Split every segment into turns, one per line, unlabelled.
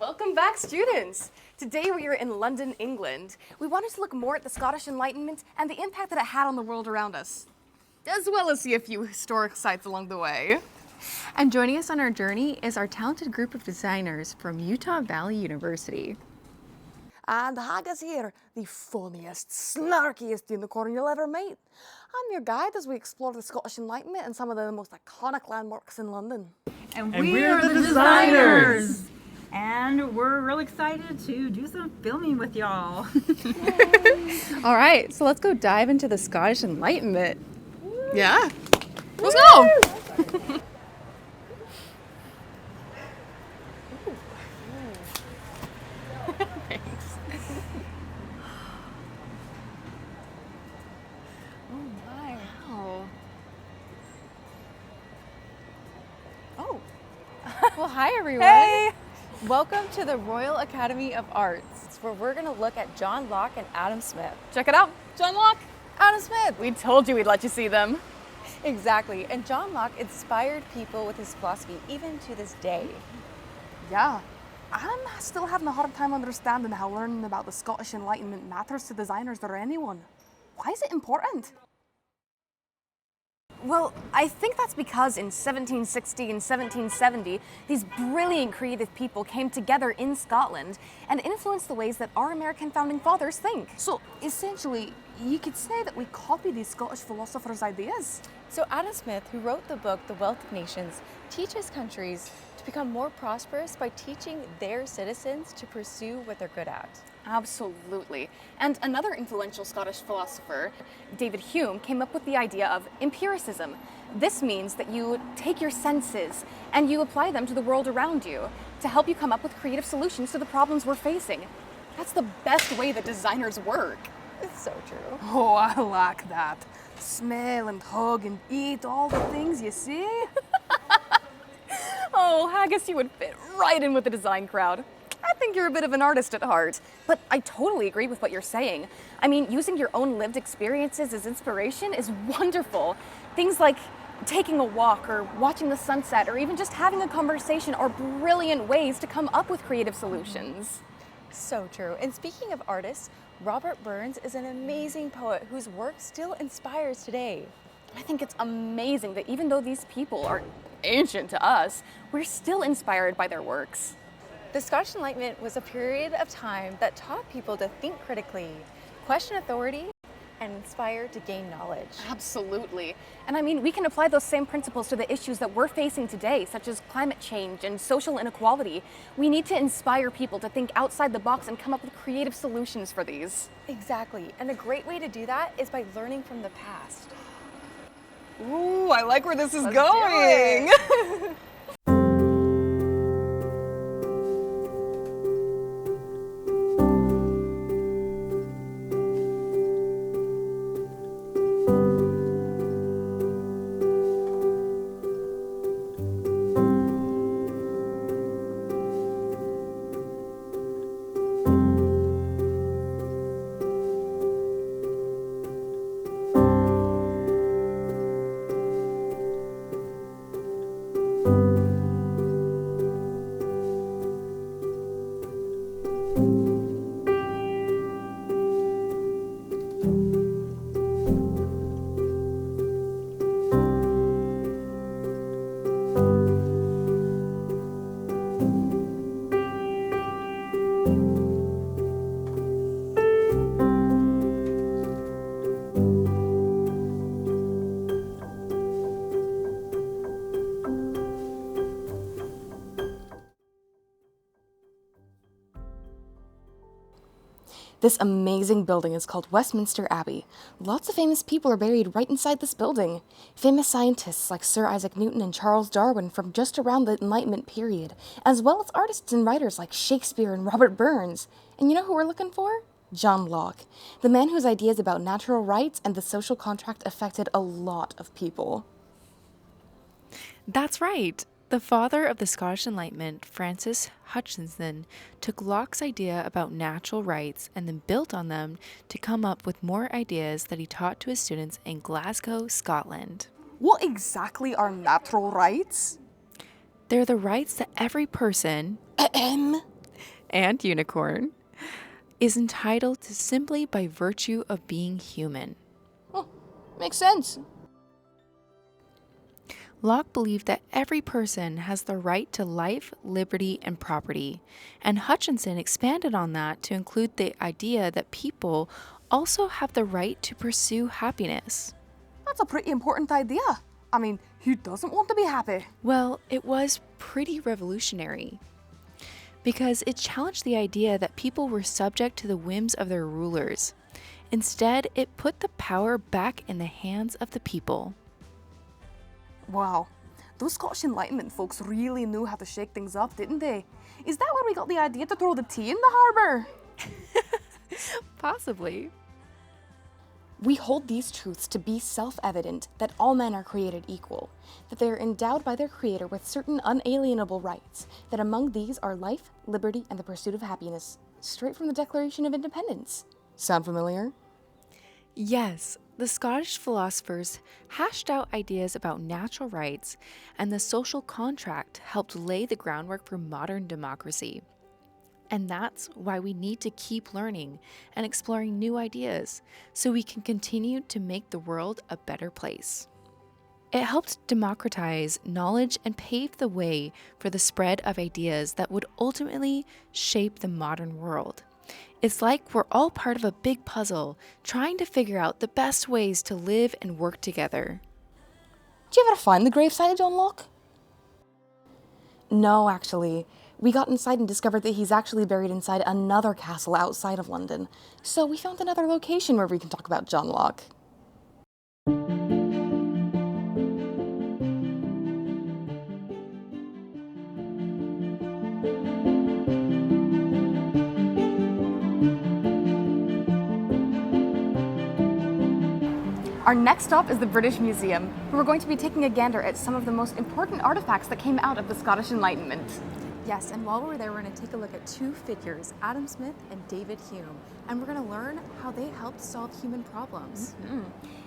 Welcome back, students! Today we are in London, England. We wanted to look more at the Scottish Enlightenment and the impact that it had on the world around us, as well as see a few historic sites along the way.
And joining us on our journey is our talented group of designers from Utah Valley University.
And Haggis here, the funniest, snarkiest unicorn you'll ever meet. I'm your guide as we explore the Scottish Enlightenment and some of the most iconic landmarks in London.
And we're the designers! And we're really excited to do some filming with y'all.
All right, so let's go dive into the Scottish Enlightenment.
Yeah. Let's go! Thanks.
Oh my.
Wow.
Oh. Well, hi everyone.
Hey!
Welcome to the Royal Academy of Arts, where we're going to look at John Locke and Adam Smith.
Check it out. John Locke, Adam Smith. We told you we'd let you see them.
Exactly, and John Locke inspired people with his philosophy even to this day.
Yeah, I'm still having a hard time understanding how learning about the Scottish Enlightenment matters to designers or anyone. Why is it important?
Well, I think that's because in 1760 and 1770, these brilliant creative people came together in Scotland and influenced the ways that our American founding fathers think.
So, essentially, you could say that we copy these Scottish philosophers' ideas.
So Adam Smith, who wrote the book The Wealth of Nations, teaches countries to become more prosperous by teaching their citizens to pursue what they're good at.
Absolutely. And another influential Scottish philosopher, David Hume, came up with the idea of empiricism. This means that you take your senses and you apply them to the world around you to help you come up with creative solutions to the problems we're facing. That's the best way that designers work.
It's so true.
Oh, I like that. Smell and hug and eat all the things, you see?
Oh, Haggis, you would fit right in with the design crowd. I think you're a bit of an artist at heart, but I totally agree with what you're saying. I mean, using your own lived experiences as inspiration is wonderful. Things like taking a walk or watching the sunset or even just having a conversation are brilliant ways to come up with creative solutions.
So true. And speaking of artists, Robert Burns is an amazing poet whose work still inspires today.
I think it's amazing that even though these people are ancient to us, we're still inspired by their works.
The Scottish Enlightenment was a period of time that taught people to think critically, question authority, and inspire to gain knowledge.
Absolutely. And I mean, we can apply those same principles to the issues that we're facing today, such as climate change and social inequality. We need to inspire people to think outside the box and come up with creative solutions for these.
Exactly. And a great way to do that is by learning from the past.
Ooh, I like where this is
Let's
going.
do it.
This amazing building is called Westminster Abbey. Lots of famous people are buried right inside this building. Famous scientists like Sir Isaac Newton and Charles Darwin from just around the Enlightenment period, as well as artists and writers like Shakespeare and Robert Burns. And you know who we're looking for? John Locke, the man whose ideas about natural rights and the social contract affected a lot of people.
That's right. The father of the Scottish Enlightenment, Francis Hutchinson, took Locke's idea about natural rights and then built on them to come up with more ideas that he taught to his students in Glasgow, Scotland.
What exactly are natural rights?
They're the rights that every person and unicorn, is entitled to simply by virtue of being human.
Oh, makes sense.
Locke believed that every person has the right to life, liberty, and property, and Hutchinson expanded on that to include the idea that people also have the right to pursue happiness.
That's a pretty important idea. I mean, who doesn't want to be happy?
Well, it was pretty revolutionary because it challenged the idea that people were subject to the whims of their rulers. Instead, it put the power back in the hands of the people.
Wow, those Scottish Enlightenment folks really knew how to shake things up, didn't they? Is that where we got the idea to throw the tea in the harbour?
Possibly.
We hold these truths to be self-evident that all men are created equal, that they are endowed by their Creator with certain unalienable rights, that among these are life, liberty, and the pursuit of happiness, straight from the Declaration of Independence. Sound familiar?
Yes, the Scottish philosophers hashed out ideas about natural rights, and the social contract helped lay the groundwork for modern democracy. And that's why we need to keep learning and exploring new ideas so we can continue to make the world a better place. It helped democratize knowledge and pave the way for the spread of ideas that would ultimately shape the modern world. It's like we're all part of a big puzzle, trying to figure out the best ways to live and work together.
Did you ever find the gravesite of John Locke? No, actually. We got inside and discovered that he's actually buried inside another castle outside of London. So we found another location where we can talk about John Locke. Our next stop is the British Museum, where we're going to be taking a gander at some of the most important artifacts that came out of the Scottish Enlightenment.
Yes, and while we're there, we're going to take a look at two figures, Adam Smith and David Hume, and we're going to learn how they helped solve human problems.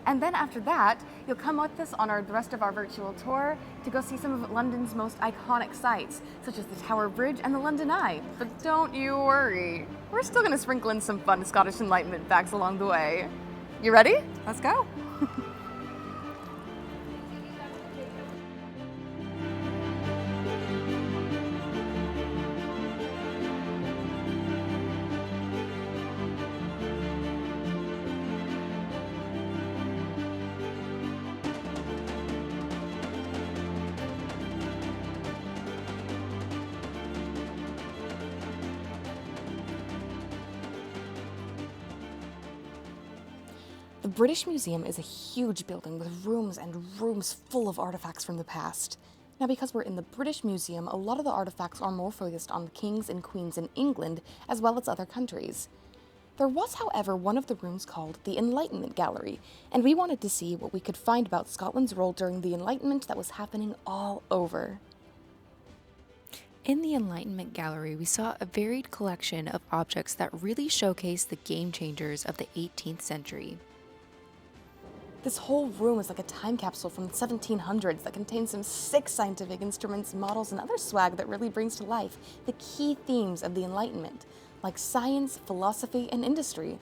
And then after that, you'll come with us on the rest of our virtual tour to go see some of London's most iconic sites, such as the Tower Bridge and the London Eye. But don't you worry, we're still going to sprinkle in some fun Scottish Enlightenment facts along the way. You ready?
Let's go.
The British Museum is a huge building with rooms and rooms full of artifacts from the past. Now, because we're in the British Museum, a lot of the artifacts are more focused on the kings and queens in England as well as other countries. There was, however, one of the rooms called the Enlightenment Gallery, and we wanted to see what we could find about Scotland's role during the Enlightenment that was happening all over.
In the Enlightenment Gallery, we saw a varied collection of objects that really showcase the game changers of the 18th century.
This whole room is like a time capsule from the 1700s that contains some sick scientific instruments, models, and other swag that really brings to life the key themes of the Enlightenment, like science, philosophy, and industry.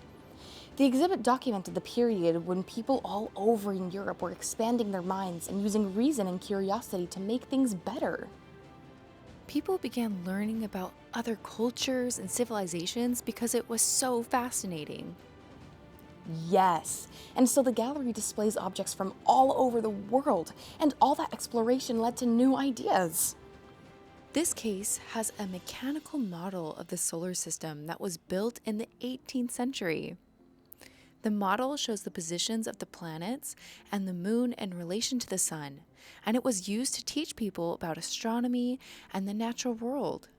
The exhibit documented the period when people all over in Europe were expanding their minds and using reason and curiosity to make things better.
People began learning about other cultures and civilizations because it was so fascinating.
Yes, and so the gallery displays objects from all over the world, and all that exploration led to new ideas.
This case has a mechanical model of the solar system that was built in the 18th century. The model shows the positions of the planets and the moon in relation to the sun, and it was used to teach people about astronomy and the natural world.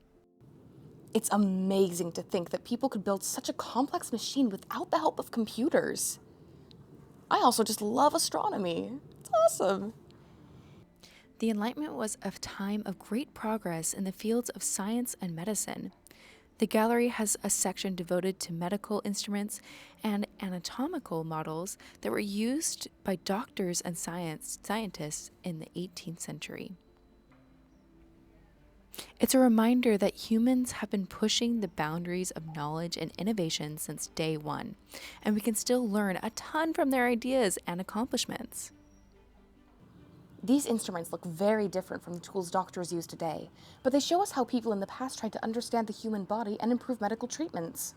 It's amazing to think that people could build such a complex machine without the help of computers. I also just love astronomy. It's awesome.
The Enlightenment was a time of great progress in the fields of science and medicine. The gallery has a section devoted to medical instruments and anatomical models that were used by doctors and scientists in the 18th century. It's It's a reminder that humans have been pushing the boundaries of knowledge and innovation since day one, and we can still learn a ton from their ideas and accomplishments.
These instruments look very different from the tools doctors use today, but they show us how people in the past tried to understand the human body and improve medical treatments.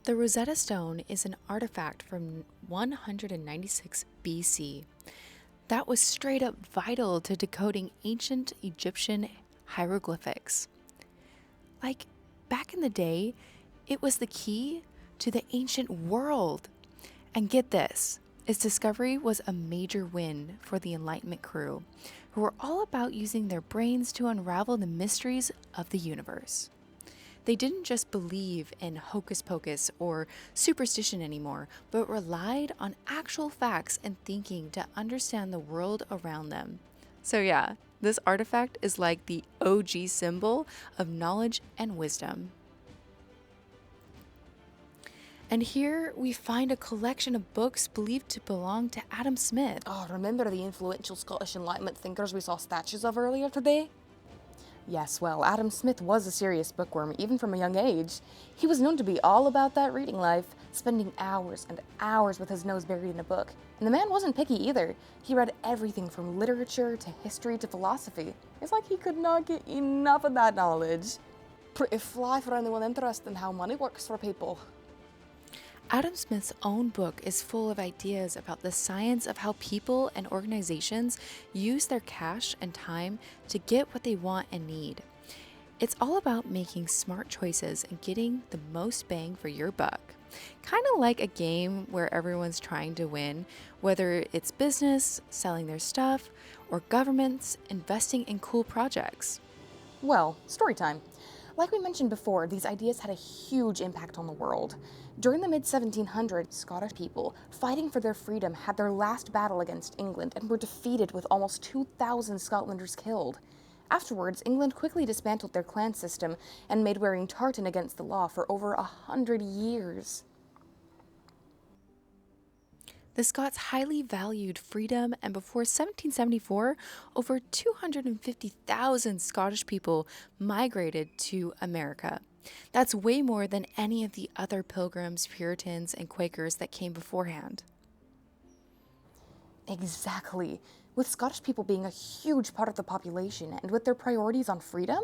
The Rosetta Stone is an artifact from 196 BC that was straight up vital to decoding ancient Egyptian hieroglyphics. Like, back in the day, it was the key to the ancient world. And get this, its discovery was a major win for the Enlightenment crew, who were all about using their brains to unravel the mysteries of the universe. They didn't just believe in hocus pocus or superstition anymore, but relied on actual facts and thinking to understand the world around them. So yeah, this artifact is like the OG symbol of knowledge and wisdom. And here we find a collection of books believed to belong to Adam Smith.
Oh, remember the influential Scottish Enlightenment thinkers we saw statues of earlier today? Yes, well, Adam Smith was a serious bookworm, even from a young age. He was known to be all about that reading life, spending hours and hours with his nose buried in a book. And the man wasn't picky either. He read everything from literature to history to philosophy. It's like he could not get enough of that knowledge. Pretty fly for anyone interested in how money works for people.
Adam Smith's own book is full of ideas about the science of how people and organizations use their cash and time to get what they want and need. It's all about making smart choices and getting the most bang for your buck. Kind of like a game where everyone's trying to win, whether it's business, selling their stuff, or governments investing in cool projects.
Well, story time. Like we mentioned before, these ideas had a huge impact on the world. During the mid-1700s, Scottish people fighting for their freedom had their last battle against England and were defeated with almost 2,000 Scotlanders killed. Afterwards, England quickly dismantled their clan system and made wearing tartan against the law for over 100 years.
The Scots highly valued freedom, and before 1774, over 250,000 Scottish people migrated to America. That's way more than any of the other Pilgrims, Puritans, and Quakers that came beforehand.
Exactly. With Scottish people being a huge part of the population and with their priorities on freedom,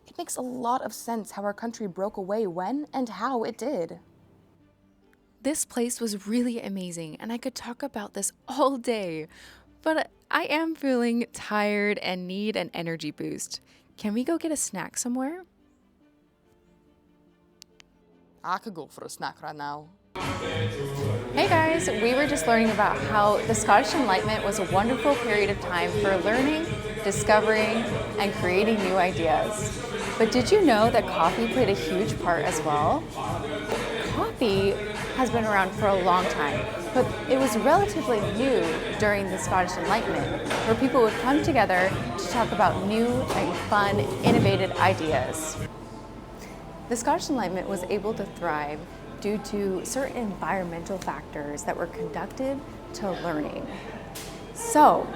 it makes a lot of sense how our country broke away when and how it did.
This place was really amazing, and I could talk about this all day, but I am feeling tired and need an energy boost. Can we go get a snack somewhere?
I could go for a snack right now.
Hey guys, we were just learning about how the Scottish Enlightenment was a wonderful period of time for learning, discovering, and creating new ideas. But did you know that coffee played a huge part as well? Coffee has been around for a long time, but it was relatively new during the Scottish Enlightenment, where people would come together to talk about new and fun, innovative ideas. The Scottish Enlightenment was able to thrive due to certain environmental factors that were conducive to learning. So,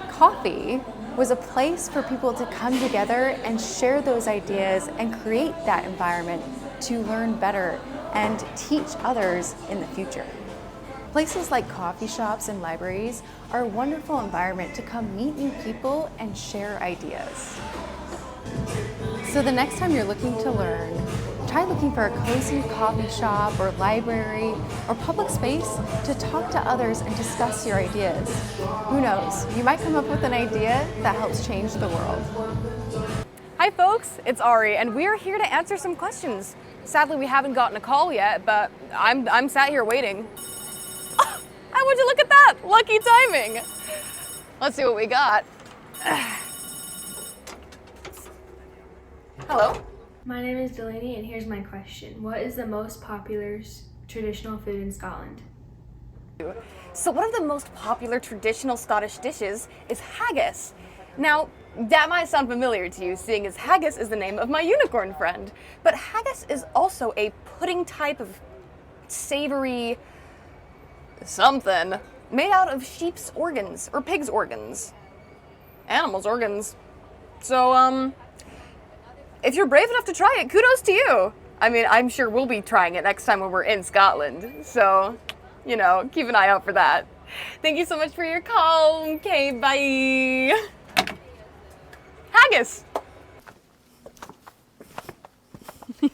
coffee was a place for people to come together and share those ideas and create that environment to learn better and teach others in the future. Places like coffee shops and libraries are a wonderful environment to come meet new people and share ideas. So the next time you're looking to learn, try looking for a cozy coffee shop or library or public space to talk to others and discuss your ideas. Who knows, you might come up with an idea that helps change the world. Hi folks, it's Ari, and we are here to answer some questions. Sadly, we haven't gotten a call yet, but I'm sat here waiting. Oh, would you look at that? Lucky timing. Let's see what we got. Hello.
My name is Delaney, and here's my question. What is the most popular traditional food in Scotland?
So one of the most popular traditional Scottish dishes is haggis. Now, that might sound familiar to you, seeing as haggis is the name of my unicorn friend. But haggis is also a pudding type of savory something made out of sheep's organs or pig's organs. animals' organs. So, if you're brave enough to try it, kudos to you. I mean, I'm sure we'll be trying it next time when we're in Scotland. So, keep an eye out for that. Thank you so much for your call. Okay, bye. Haggis.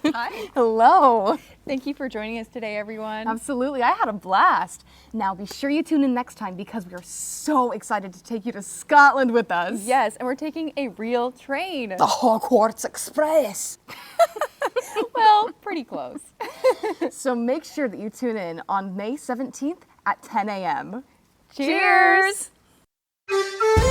Hi.
Hello.
Thank you for joining us today, everyone.
Absolutely, I had a blast. Now be sure you tune in next time because we are so excited to take you to Scotland with us.
Yes, and we're taking a real train.
The Hogwarts Express.
Well, pretty close.
So make sure that you tune in on May 17th at 10 a.m.
Cheers!
Cheers!